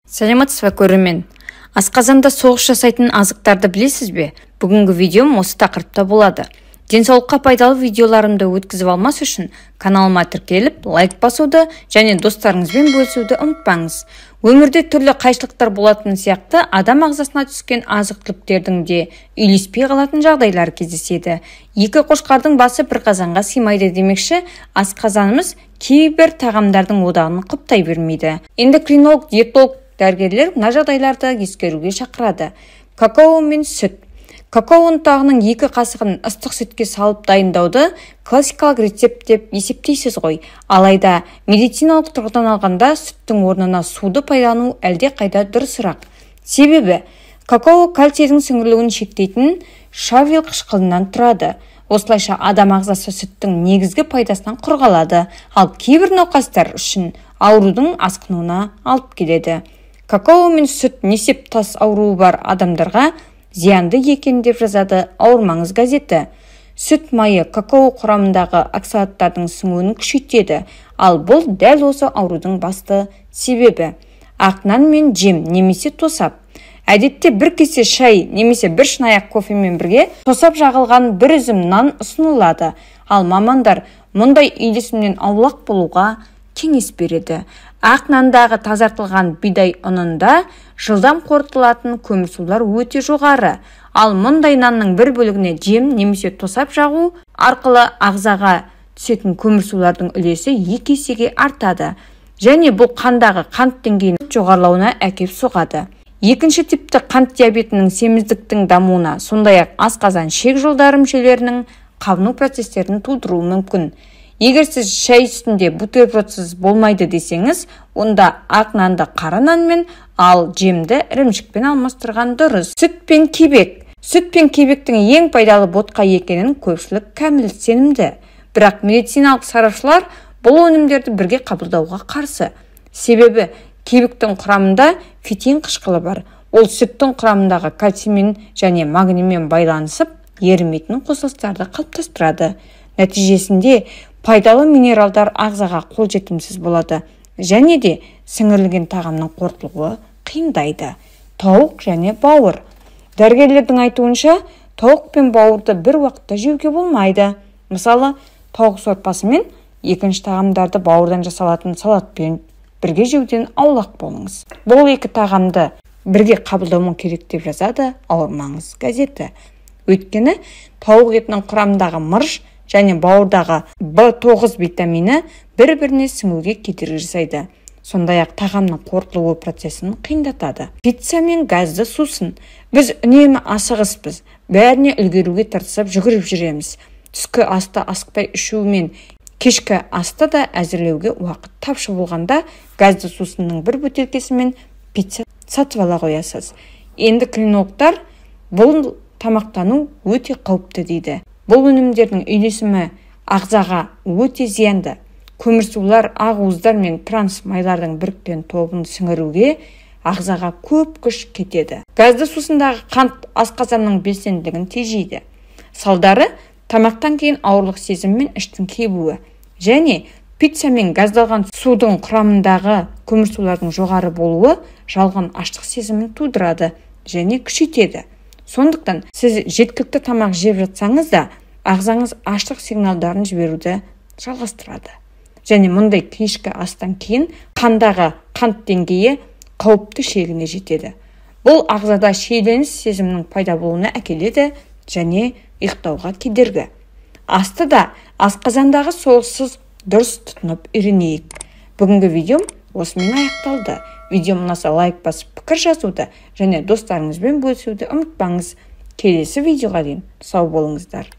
Саламатсыз ба көрермен? Асқазанда соғыс жасайтын азықтарды білесіз бе? Бүгінгі видеом осы тақырыпта болады. Денсаулыққа пайдалы видеоларымды өткізіп алмас үшін каналыма тіркеліп, лайк басуды және достарыңызбен бөлісуді ұмытпаңыз. Өмірде түрлі қайшылықтар болатын сияқты адам ағзасына түскен азық-түліктердің де үйлеспей қалатын жағдайлар кездеседі. Екі қошқардың басы бір қазанға сыймайды демекші, асқазанымыз кейбір тағамдардың одағын құптай бермейді. Эндокринолог, диетолог дәрігерлер мына жағдайларды ескеруге шақырады. Какао мен сүт. Какао ұнтағының 2 қасығын ыстық сүтке салып дайындауды классикалық рецепт деп есептейсіз ғой. Алайда медициналық тұрғыдан алғанда сүттің орнына суды пайдалану әлде қайда дұрысырақ. Себебі какао кальцийдің сіңірілуін шектейтін шавел қышқылынан тұрады. Осылайша адам ағзасы сүттің негізгі пайдасынан құр қалады, ал кейбір науқастар үшін аурудың асқынуына алып келеді. Какао мен сүт несеп тас ауруы бар адамдарға зиянды екен деп жазады Ауырмаңыз газеті. Сүт майы какао құрамындағы оксалаттардың сіңуін күшейтеді, ал бұл дәл осы аурудың басты себебі. Ақ нан мен жем немесе тосап. Әдетте бір кесе шай немесе бір шынаяқ кофемен бірге тосап жағылған бір үзім нан ұсынылады, ал мамандар мұндай үйлесімнен аулақ болуға кеңес береді. Ақ нандағы тазартылған бидай ұнында жылдам қорытылатын көмірсулар өте жоғары, ал мұндай нанның бір бөлігіне жем немесе тосап жағу арқылы ағзаға түсетін көмірсулардың үлесі 2 есеге артады, және бұл қандағы қант деңгейінің жоғарылауына әкеп соғады. Екінші типті қант диабетінің семіздіктің дамуына, сондай-ақ асқазан шек жолдары мүшелерінің қабыну процестерін тудыруы мүмкін. Егер сіз шай үстінде бутербродсыз болмайды десеңіз, онда ақ нанды қара нанмен, ал жемді ірімшікпен алмастырған дұрыс. Сүт пен кебек. Сүт пен кебектің ең пайдалы ботқа екенін көпшілік кәміл сенімді. Бірақ медициналық сарапшылар бұл өнімдерді бірге қабылдауға қарсы. Себебі кебектің құрамында фитин қышқылы бар. Ол сүттің құрамындағы кальциймен және магниймен байланысып, ерімейтін қосылыстарды қалыптастырады. Нәтижесінде пайдалы минералдар ағзаға қолжетімсіз болады, және де сіңірілген тағамның қорытылуы қиындайды. Тауық және бауыр. Дәрігерлердің айтуынша, тауық пен бауырды бір уақытта жеуге болмайды. Мысалы, тауық сорпасы мен екінші тағамдарды бауырдан жасалатын салатпен бірге жеуден аулақ болыңыз. Бұл екі тағамды бірге қабылдауы керек деп жазады Ауырмаңыз газеті. Өйткені тауық етінің құрамындағы мырыш және бауырдағы B9 витамині бір-біріне сіңуге кедергі жасайды. Сондай-ақ тағамның қорытылуы процесін қиындатады. Пицца мен газды сусын. Біз үнемі асығыспыз, бәріне үлгеруге тырысып жүгіріп жүреміз. Түскі асты асықпай ішу мен кешкі асты да әзірлеуге уақыт тапшы болғанда газды сусынның бір бөтелкесімен пицца сатып ала қоясыз. Эндокринологтар бұл тамақтану өте қауіпті дейді. Бұл өнімдердің үйлесімі ағзаға өте зиянды. Көмірсулар, ақуыздар мен транс майлардың біріккен тобын сіңіруге ағзаға көп күш кетеді. Газды сусындағы қант асқазанның белсенділігін тежейді. Салдары тамақтан кейін ауырлық сезім мен іштің кебуі, және пицца мен газдалған судың құрамындағы көмірсулардың жоғары болуы жалған аштық сезімін тудырады және күшейтеді. Сондықтан сіз жеткілікті тамақ жеп жатсаңыз да, ағзаңыз аштық сигналдарын жіберуді жалғастырады. Және мұндай кешкі астан кейін қандағы қант деңгейі қауіпті шегіне жетеді. Бұл ағзада шиеленіс сезімінің пайда болуына әкеледі және ұйықтауға кедергі. Асты да асқазандағы соғыссыз дұрыс тұтынып үйренейік. Бүгінгі видеом осымен аяқталды. Видео ұнаса лайк басып пікір жазуды және достарыңызбен бөлісуді ұмытпаңыз. Келесі видеоға дейін сау болыңыздар.